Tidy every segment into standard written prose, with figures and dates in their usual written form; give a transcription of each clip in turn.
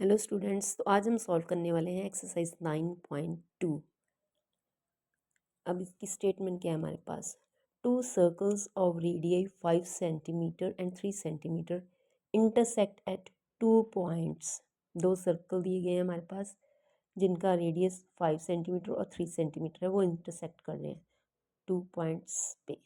Hello students, तो आज हम सॉल्व करने वाले हैं एक्सरसाइज 9.2। अब इसकी स्टेटमेंट क्या है हमारे पास। Two circles of radii 5 centimetre and 3 centimetre intersect at 2 points. दो सर्कल दिए गए हैं हमारे पास जिनका रेडियस 5 सेंटीमीटर और 3 सेंटीमीटर है, वो इंटरसेक्ट कर रहे हैं 2 पॉइंट्स पे।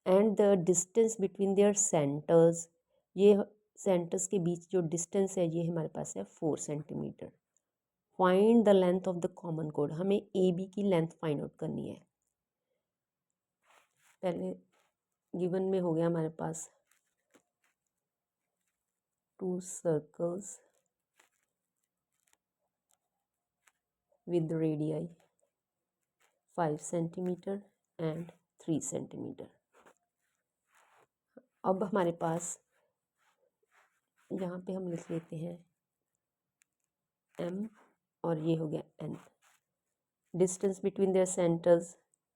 And the distance between their centres, ये सेंटर्स के बीच जो डिस्टेंस है ये हमारे पास है 4 centimetre. Find the length of the common कोड, हमें ए बी की लेंथ फाइंड आउट करनी है। पहले गिवन में हो गया हमारे पास two circles with radii 5 centimetre and 3 centimetre. अब हमारे पास यहाँ पे हम लिख लेते हैं m और ये हो गया n। Distance between their centres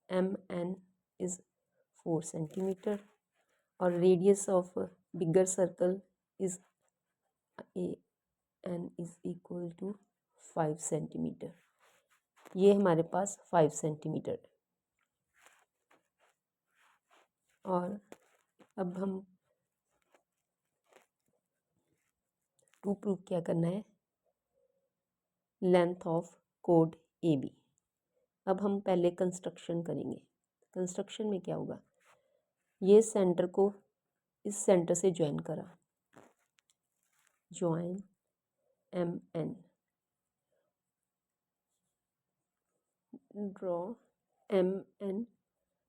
mn is 4 centimetre और radius of bigger circle is n is equal to 5 centimetre. ये हमारे पास 5 सेंटीमीटर। और अब हम टू प्रूव क्या करना है, लेंथ ऑफ कोड ए बी। अब हम पहले कंस्ट्रक्शन करेंगे। कंस्ट्रक्शन में क्या होगा, ये सेंटर को इस सेंटर से ज्वाइन करा, join M N, draw M N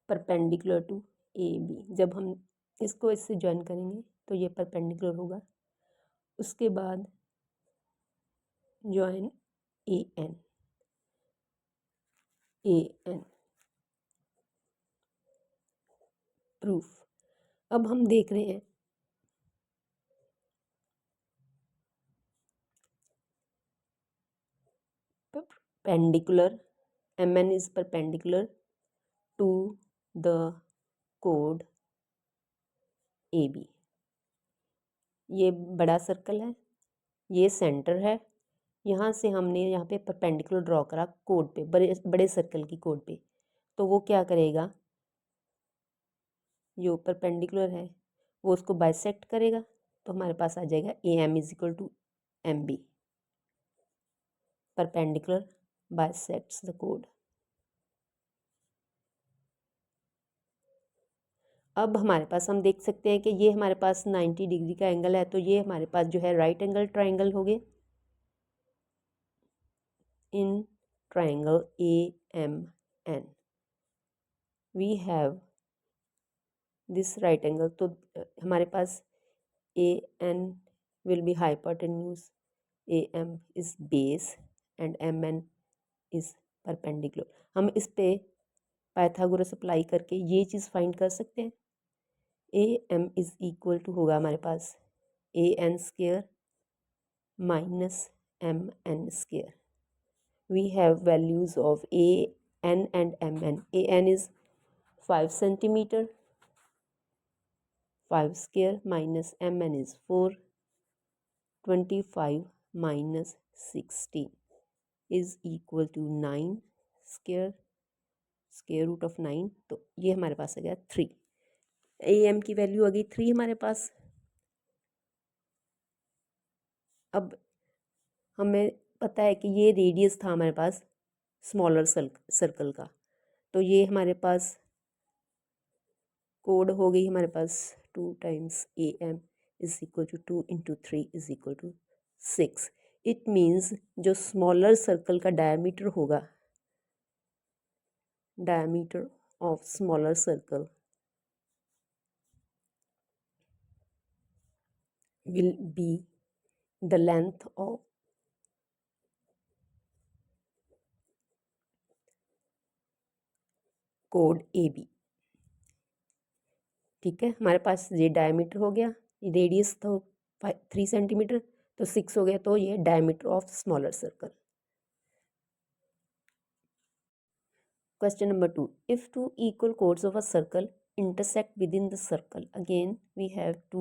perpendicular to A B. जब हम इसको इससे ज्वाइन करेंगे तो ये परपेंडिकुलर होगा। उसके बाद join A N, A N proof. अब हम देख रहे हैं perpendicular, mn is perpendicular to the chord AB। ये बड़ा सर्कल है, ये सेंटर है, यहाँ से हमने यहाँ पे परपेंडिकुलर ड्रॉ करा कोड पे, बड़े बड़े सर्कल की कोड पे। तो वो क्या करेगा, जो परपेंडिकुलर है वो उसको बाइसेक्ट करेगा, तो हमारे पास आ जाएगा A M is equal to M B. Perpendicular bisects the कोड। अब हमारे पास हम देख सकते हैं कि ये हमारे पास 90 डिग्री का एंगल है, तो ये हमारे पास जो है राइट एंगल ट्राइंगल हो गए। In triangle A M N we have this right angle, तो हमारे पास A N will be hypotenuse, A M is base and M N is perpendicular. हम इस पे पाइथागोरस अप्लाई करके ये चीज़ फाइंड कर सकते हैं। A M is equal to होगा हमारे पास A N square minus M N square. We have values of A N and M N. A N is 5 centimetre, 5 square minus M N is 4, 25 minus 16 is equal to 9 square, square root of 9। तो ये हमारे पास आ गया 3। A M की value आ गई 3 हमारे पास। अब हमें पता है कि ये रेडियस था हमारे पास स्मॉलर सर्कल का, तो ये हमारे पास कोड हो गई हमारे पास 2 times A M is equal to 2 into 3 is equal to 6। It means जो स्मॉलर सर्कल का डायमीटर होगा, diameter of smaller circle will be the length of कोड ए बी। ठीक है, हमारे पास ये डायमीटर हो गया, रेडियस तो 3 सेंटीमीटर, तो 6 हो गया, तो ये diameter of smaller circle. Question number 2, if two equal codes of a circle intersect within the circle, again we have to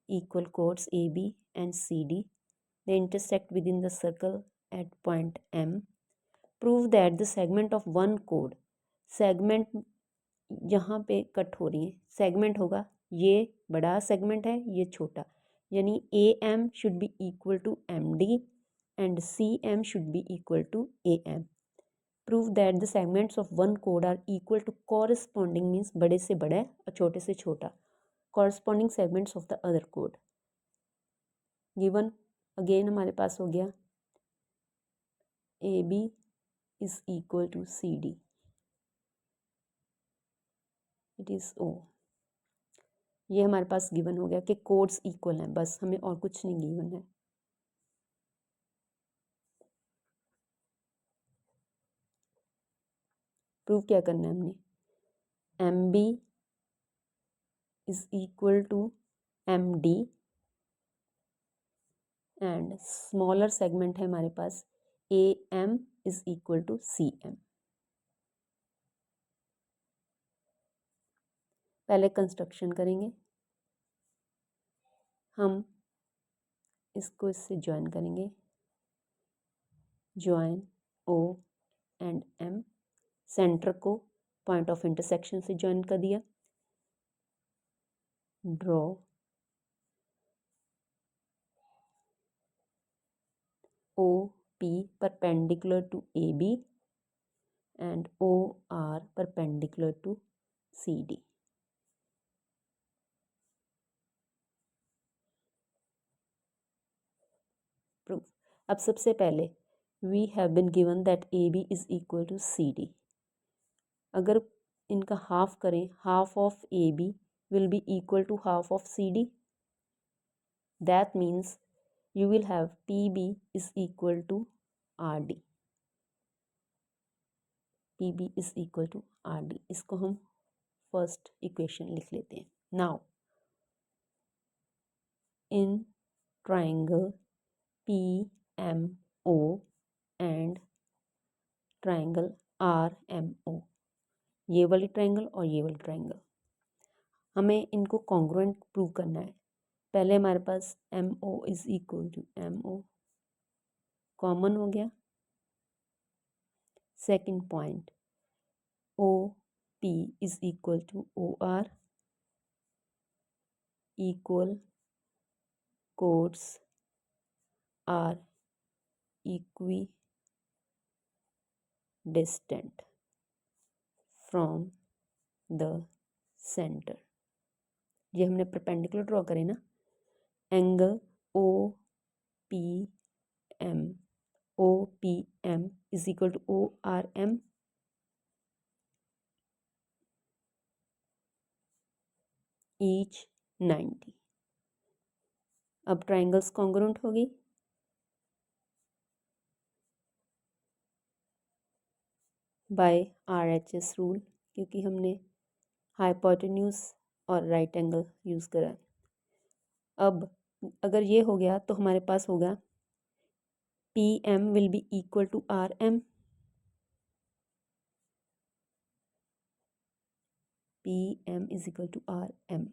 equal chords AB and CD. They intersect within the circle at point M. Prove that the segment of one chord, segment यहाँ पे cut हो रही है, segment होगा, ये बड़ा segment है, ये छोटा, यानी AM should be equal to MD and CM should be equal to AM. Prove that the segments of one chord are equal to corresponding means बड़े से बड़ा और छोटे से छोटा corresponding segments of the other chord. Given again हमारे पास हो गया AB is equal to CD. It is O. ये हमारे पास गिवन हो गया कि कोड्स इक्वल हैं, बस हमें और कुछ नहीं गिवन है. प्रूव क्या करना है हमने, MB is equal to MD and smaller segment है हमारे पास AM is equal to CM. पहले कंस्ट्रक्शन करेंगे, हम इसको इससे ज्वाइन करेंगे, join O and M, centre को पॉइंट ऑफ इंटरसेक्शन से ज्वाइन कर दिया, draw OP perpendicular to AB and OR perpendicular to CD. Proof. अब सबसे पहले we have been given that AB is equal to CD. अगर इनका हाफ करें, half of AB will be equal to half of CD. That means you will have PB is equal to RD. PB is equal to RD. इसको हम first equation लिख लेते हैं. Now in triangle PMO and triangle RMO, ये वाली triangle और ये वाली ट्रायंगल, हमें इनको कॉन्ग्रुएंट प्रूव करना है. पहले हमारे पास MO is equal to MO common हो गया. Second point OP is equal to OR, equal chords are equidistant from the centre. ये हमने परपेंडिकुलर ड्रॉ करे ना, angle OPM is equal to ORM, each 90. अब ट्राइंगल्स कॉन्ग्रुएंट होगी. By RHS rule, क्योंकि हमने हाइपोटेन्यूज और राइट एंगल यूज़ करा है. अब अगर ये हो गया तो हमारे पास होगा PM will be equal to RM. PM is equal to RM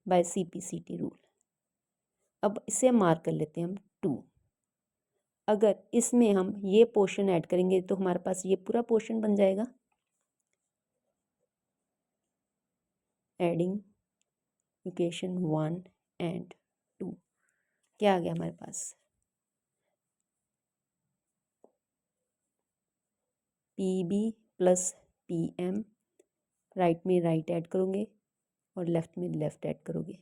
by CPCT rule. अब इसे हम मार्क कर लेते हैं हम 2. अगर इसमें हम ये पोर्शन ऐड करेंगे तो हमारे पास ये पूरा पोर्शन बन जाएगा. एडिंग इक्वेशन 1 एंड 2, क्या आ गया हमारे पास, PB प्लस PM, राइट में राइट ऐड करोगे और लेफ्ट में लेफ्ट ऐड करोगे.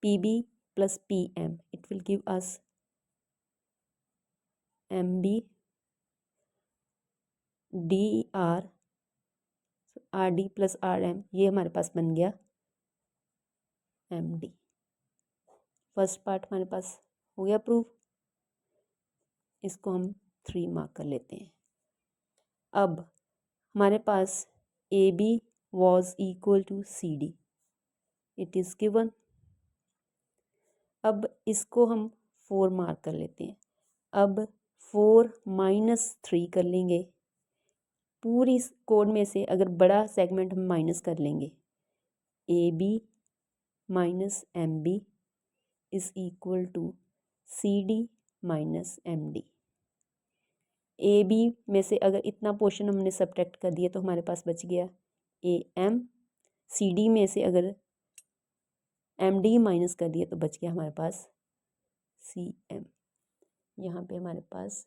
PB plus PM it will give us MB DR RD plus RM, ये हमारे पास बन गया MD. फर्स्ट पार्ट हमारे पास हो गया प्रूफ. इसको हम 3 मार्क कर लेते हैं. अब हमारे पास AB was equal to CD, it is given. अब इसको हम 4 मार्क कर लेते हैं. अब 4 माइनस 3 कर लेंगे. पूरी कोड में से अगर बड़ा सेगमेंट हम माइनस कर लेंगे AB minus MB is equal to CD minus MD। AB में से अगर इतना पोर्शन हमने सब्ट्रैक्ट कर दिया तो हमारे पास बच गया AM। CD में से अगर MD माइनस कर दिया तो बच गया हमारे पास CM। यहाँ पे हमारे पास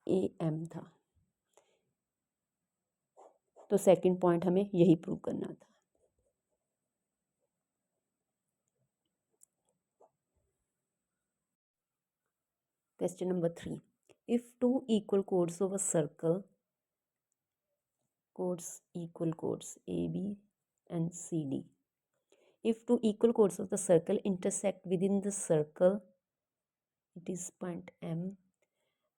AM था। तो सेकंड पॉइंट हमें यही प्रूव करना था। Question number 3, if two equal codes of a circle, codes equal codes AB and CD, if two equal chords of the circle intersect within the circle, it is point M,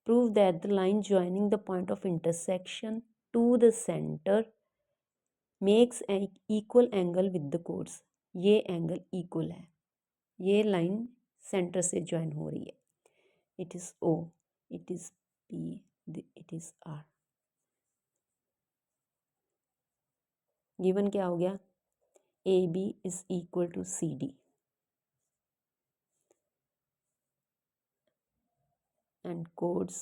prove that the line joining the point of intersection to the center makes an equal angle with the chords। ये angle equal है, ये line centre से join हो रही है। It is O, it is P, it is R। Given क्या हो गया? AB is equal to CD and chords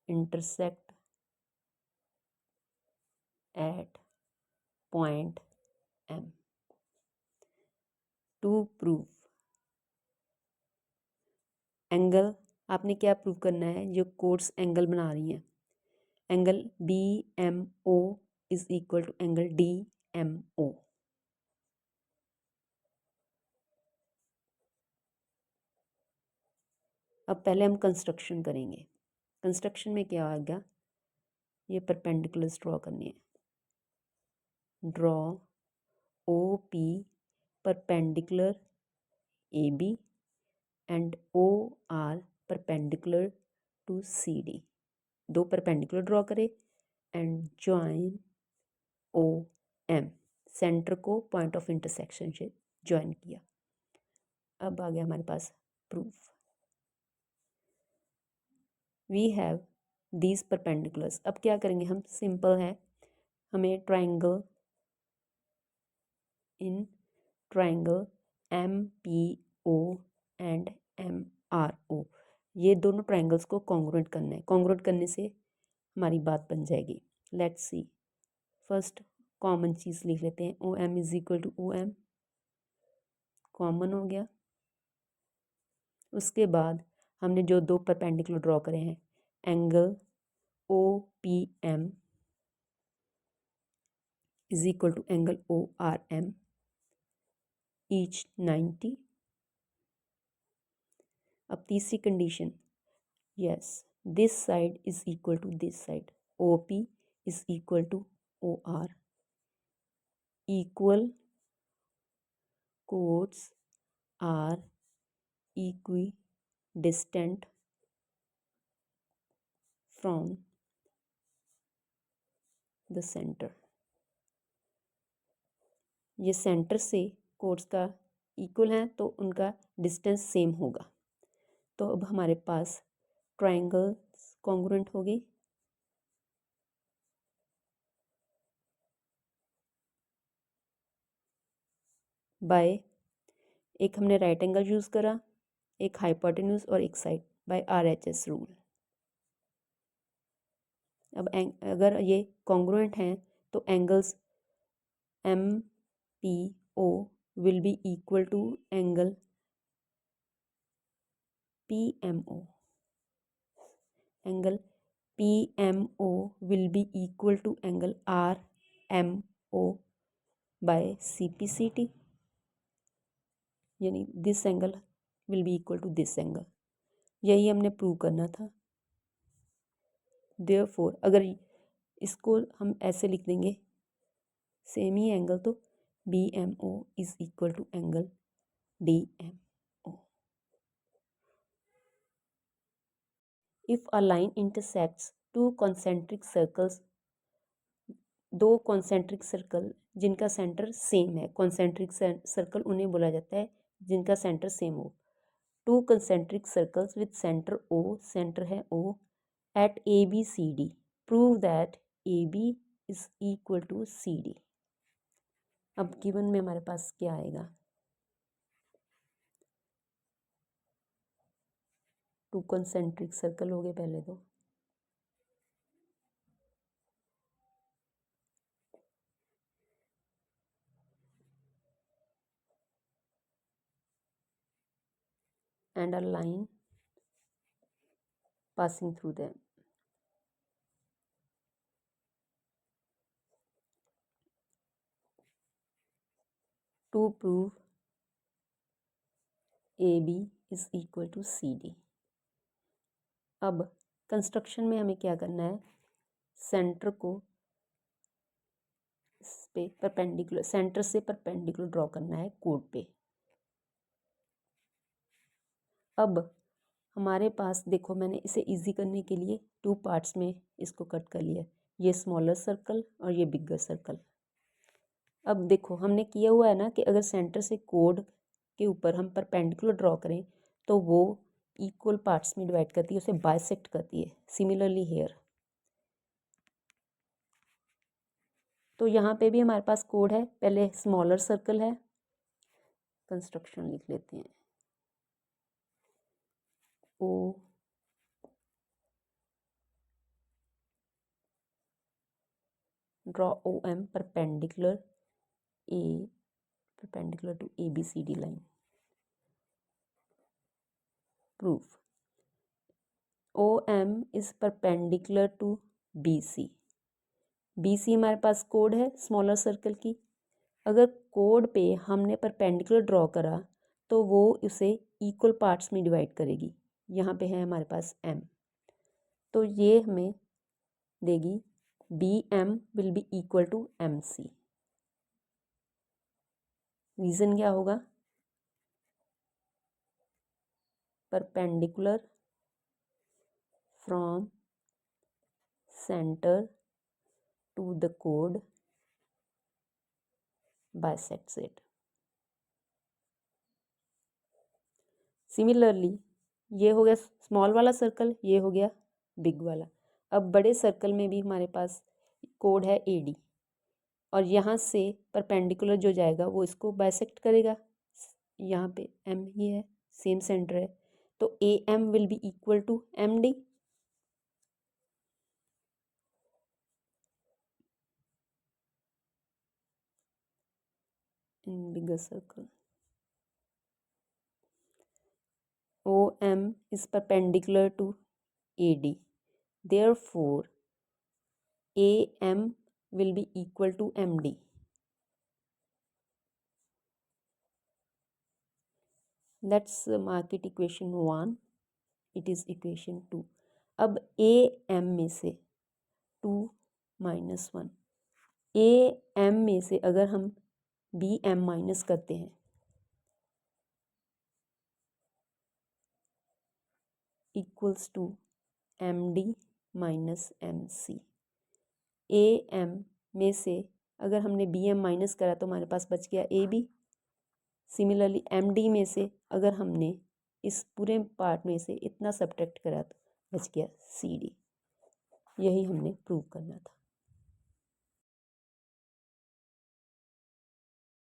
intersect at point M। To prove angle, आपने क्या प्रूव करना है? जो कोड्स एंगल बना रही हैं, angle BMO is equal to angle DMO। अब पहले हम कंस्ट्रक्शन करेंगे। कंस्ट्रक्शन में क्या आएगा? ये परपेंडिकुलर्स ड्रॉ करनी है। Draw OP perpendicular AB and OR perpendicular to CD। दो परपेंडिकुलर ड्रॉ करें एंड ज्वाइन OM, सेंटर को पॉइंट ऑफ इंटरसेक्शन से ज्वाइन किया। अब आ गया हमारे पास proof. We have these perpendiculars. अब क्या करेंगे हम? सिंपल है, हमें triangle in triangle MPO and MRO, ये दोनों ट्राइंगल्स को कॉन्ग्रुएंट करना है। कॉन्ग्रुएंट करने से हमारी बात बन जाएगी। लेट्स सी, फर्स्ट कॉमन चीज़ लिख लेते हैं। OM is equal to OM, common हो गया। उसके बाद हमने जो दो परपेंडिकुलर ड्रॉ करे हैं, angle OPM is equal to angle ORM, each 90। अब तीसरी condition, yes this side is equal to this side, OP is equal to OR, equal chords are equidistant from the centre. ये centre से chords का equal हैं तो उनका distance same होगा। तो अब हमारे पास ट्राइंगल्स कॉन्ग्रुएंट होगी। बाय, एक हमने राइट एंगल यूज़ करा, एक हाइपोटेन्यूज और एक साइड, बाय RHS रूल। अब अगर ये कॉन्ग्रुएंट हैं तो angles MPO will be equal to angle PMO, angle PMO will be equal to angle RMO by CPCT, यानी this angle will be equal to this angle. यही हमने prove करना था। देयरफॉर अगर इसको हम ऐसे लिख देंगे सेम ही एंगल, तो BMO is equal to angle DMO। If a line intersects two concentric circles, दो कॉन्सेंट्रिक सर्कल जिनका सेंटर सेम है, कॉन्सेंट्रिक सर्कल उन्हें बोला जाता है जिनका सेंटर सेम हो। Two concentric circles with centre O, centre है O, at ABCD, prove that AB is equal to C D. अब गिवन में हमारे पास क्या आएगा, 2 कंसेंट्रिक सर्कल हो गए पहले तो, and a line passing through them. To prove AB is equal to CD. अब कंस्ट्रक्शन में हमें क्या करना है, सेंटर को इस पे परपेंडिकुलर, सेंटर से परपेंडिकुलर ड्रॉ करना है कोड पे। अब हमारे पास देखो, मैंने इसे इजी करने के लिए 2 पार्ट्स में इसको कट कर लिया, ये स्मॉलर सर्कल और ये बिगर सर्कल। अब देखो हमने किया हुआ है ना कि अगर सेंटर से कोड के ऊपर हम परपेंडिकुलर ड्रॉ करें तो वो इक्वल पार्ट्स में डिवाइड करती है, उसे बाइसेक्ट करती है। सिमिलरली हेयर, तो यहाँ पे भी हमारे पास कोड है, पहले स्मॉलर सर्कल है, कंस्ट्रक्शन लिख लेते हैं, O draw O M perpendicular to A B C D line. Proof O M is perpendicular to B C. B C हमारे पास कोड है स्मॉलर सर्कल की, अगर कोड पे हमने परपेंडिकुलर ड्रॉ करा तो वो उसे इक्वल पार्ट्स में डिवाइड करेगी। यहाँ पे है हमारे पास एम, तो ये हमें देगी B M will be equal to M C. Reason क्या होगा, perpendicular from centre to the कोड बाइसेक्ट्स इट। सिमिलरली ये हो गया स्मॉल वाला सर्कल, ये हो गया बिग वाला। अब बड़े सर्कल में भी हमारे पास कोड है ए डी, और यहाँ से परपेंडिकुलर जो जाएगा वो इसको बाइसेक्ट करेगा। यहाँ पे एम ही है, सेम सेंटर है, तो A M will be equal to M D. In bigger circle OM is perpendicular to AD. Therefore, AM will be equal to MD. Let's mark it equation 1. It is equation 2. अब AM में से 2 minus 1, AM में से अगर हम BM minus करते हैं equals to MD minus MC। AM में से अगर हमने BM माइनस करा तो हमारे पास बच गया AB। सिमिलरली MD में से अगर हमने इस पूरे पार्ट में से इतना सब्ट्रैक्ट करा तो बच गया CD। यही हमने प्रूव करना था।